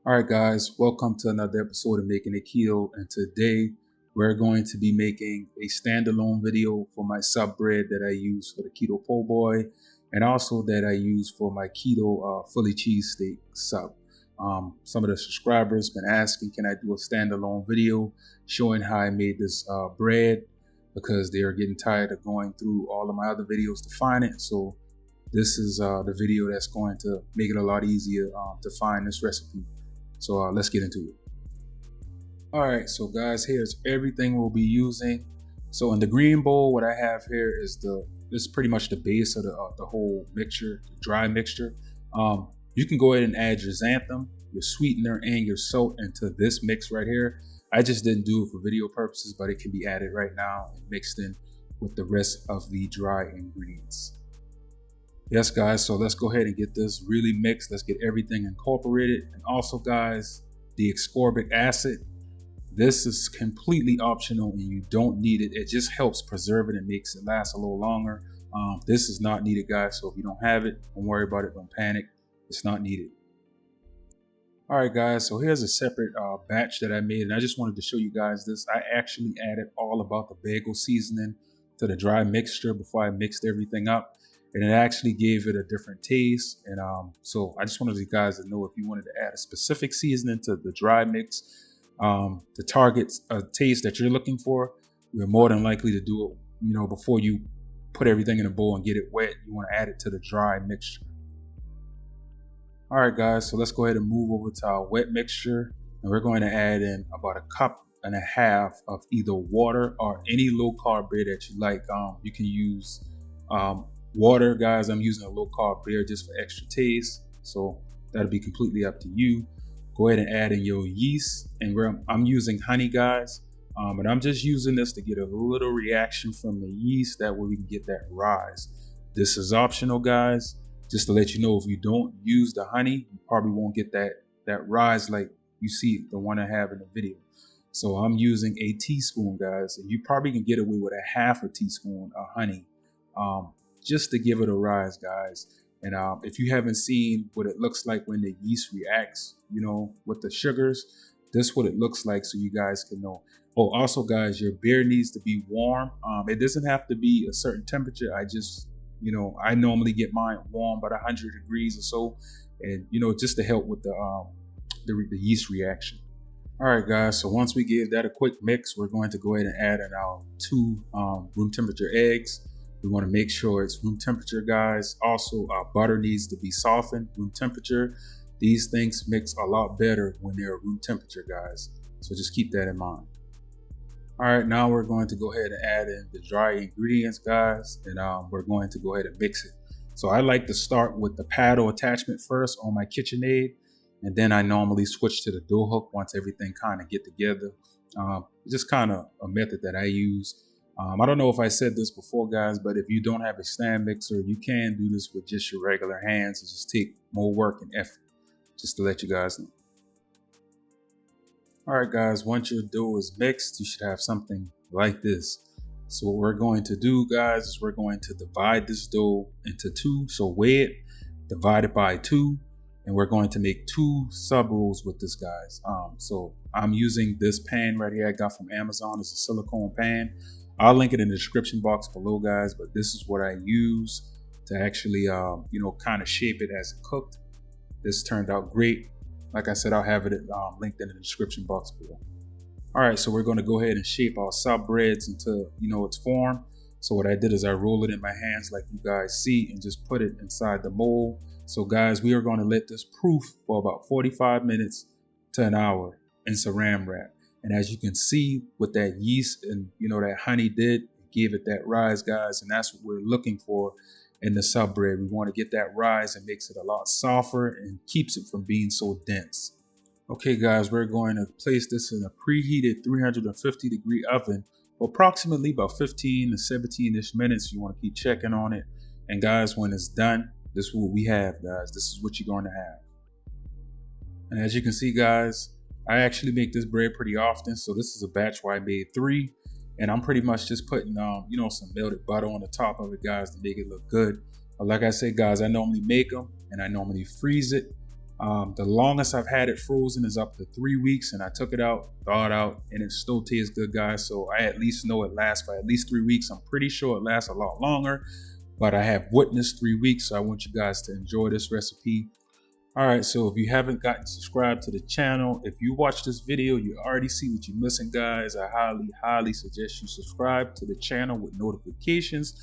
All right, guys, welcome to another episode of Making It Keto. And today we're going to be making a standalone video for my sub bread that I use for the keto po' boy, and also that I use for my keto Philly cheesesteak sub. Some of the subscribers been asking, can I do a standalone video showing how I made this bread, because they are getting tired of going through all of my other videos to find it. So this is the video that's going to make it a lot easier to find this recipe. So let's get into it. All right, so guys, here's everything we'll be using. So in the green bowl, what I have here is this is pretty much the base of the whole mixture, the dry mixture. You can go ahead and add your xanthan, your sweetener, and your salt into this mix right here. I just didn't do it for video purposes, but it can be added right now and mixed in with the rest of the dry ingredients. Yes, guys, so let's go ahead and get this really mixed. Let's get everything incorporated. And also, guys, the ascorbic acid, this is completely optional and you don't need it. It just helps preserve it and makes it last a little longer. This is not needed, guys. So if you don't have it, don't worry about it. Don't panic. It's not needed. All right, guys, so here's a separate batch that I made. And I just wanted to show you guys this. I actually added all about the bagel seasoning to the dry mixture before I mixed everything up. And it actually gave it a different taste. And so I just wanted you guys to know, if you wanted to add a specific seasoning to the dry mix, to target a taste that you're looking for, you're more than likely to do it, before you put everything in a bowl and get it wet. You want to add it to the dry mixture. All right, guys, so let's go ahead and move over to our wet mixture. And we're going to add in about 1.5 cups of either water or any low carb beer that you like. You can use water, guys. I'm using a low carb beer just for extra taste, so that'll be completely up to you. Go ahead and add in your yeast, and I'm using honey, guys, and I'm just using this to get a little reaction from the yeast. That way we can get that rise. This is optional, guys, just to let you know. If you don't use the honey, you probably won't get that rise like you see the one I have in the video. So I'm using a teaspoon, guys, and you probably can get away with 1/2 teaspoon of honey, just to give it a rise, guys. And if you haven't seen what it looks like when the yeast reacts, with the sugars, this is what it looks like, so you guys can know. Oh, also, guys, your beer needs to be warm. It doesn't have to be a certain temperature. I normally get mine warm, about 100 degrees or so, and just to help with the yeast reaction. All right, guys, so once we give that a quick mix, we're going to go ahead and add in our 2 room temperature eggs. We want to make sure it's room temperature, guys. Also, our butter needs to be softened, room temperature. These things mix a lot better when they're room temperature, guys. So just keep that in mind. All right, now we're going to go ahead and add in the dry ingredients, guys, and we're going to go ahead and mix it. So I like to start with the paddle attachment first on my KitchenAid, and then I normally switch to the dough hook once everything kind of get together. Just kind of a method that I use. I don't know if I said this before, guys, but if you don't have a stand mixer, you can do this with just your regular hands. It just take more work and effort, just to let you guys know. All right, guys, once your dough is mixed, you should have something like this. So what we're going to do, guys, is we're going to divide this dough into 2. So weigh it, divide it by 2, and we're going to make 2 sub rolls with this, guys. So I'm using this pan right here I got from Amazon. It's a silicone pan. I'll link it in the description box below, guys, but this is what I use to actually, kind of shape it as it cooked. This turned out great. Like I said, I'll have it linked in the description box below. All right, so we're going to go ahead and shape our sub breads into, its form. So what I did is I roll it in my hands like you guys see and just put it inside the mold. So, guys, we are going to let this proof for about 45 minutes to an hour in saran wrap. And as you can see, what that yeast and, that honey did, it gave it that rise, guys. And that's what we're looking for in the sub bread. We want to get that rise and makes it a lot softer and keeps it from being so dense. Okay, guys, we're going to place this in a preheated 350-degree oven for approximately about 15 to 17-ish minutes. You want to keep checking on it. And, guys, when it's done, this is what we have, guys. This is what you're going to have. And as you can see, guys, I actually make this bread pretty often. So this is a batch where I made 3. And I'm pretty much just putting, some melted butter on the top of it, guys, to make it look good. But like I said, guys, I normally make them and I normally freeze it. The longest I've had it frozen is up to 3 weeks, and I took it out, thawed out, and it still tastes good, guys. So I at least know it lasts for at least 3 weeks. I'm pretty sure it lasts a lot longer, but I have witnessed 3 weeks, so I want you guys to enjoy this recipe. All right, so if you haven't gotten subscribed to the channel, if you watch this video, you already see what you're missing, guys. I highly suggest you subscribe to the channel with notifications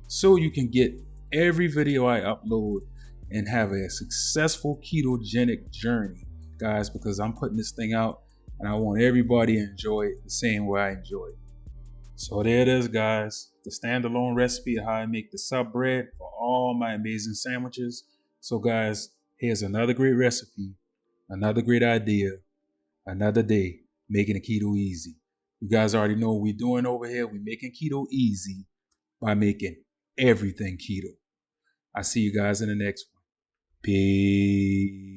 so you can get every video I upload and have a successful ketogenic journey, guys, because I'm putting this thing out and I want everybody to enjoy it the same way I enjoy it. So there it is, guys, the standalone recipe of how I make the sub bread for all my amazing sandwiches. So guys, here's another great recipe, another great idea, another day making the keto easy. You guys already know what we're doing over here. We're making keto easy by making everything keto. I'll see you guys in the next one. Peace.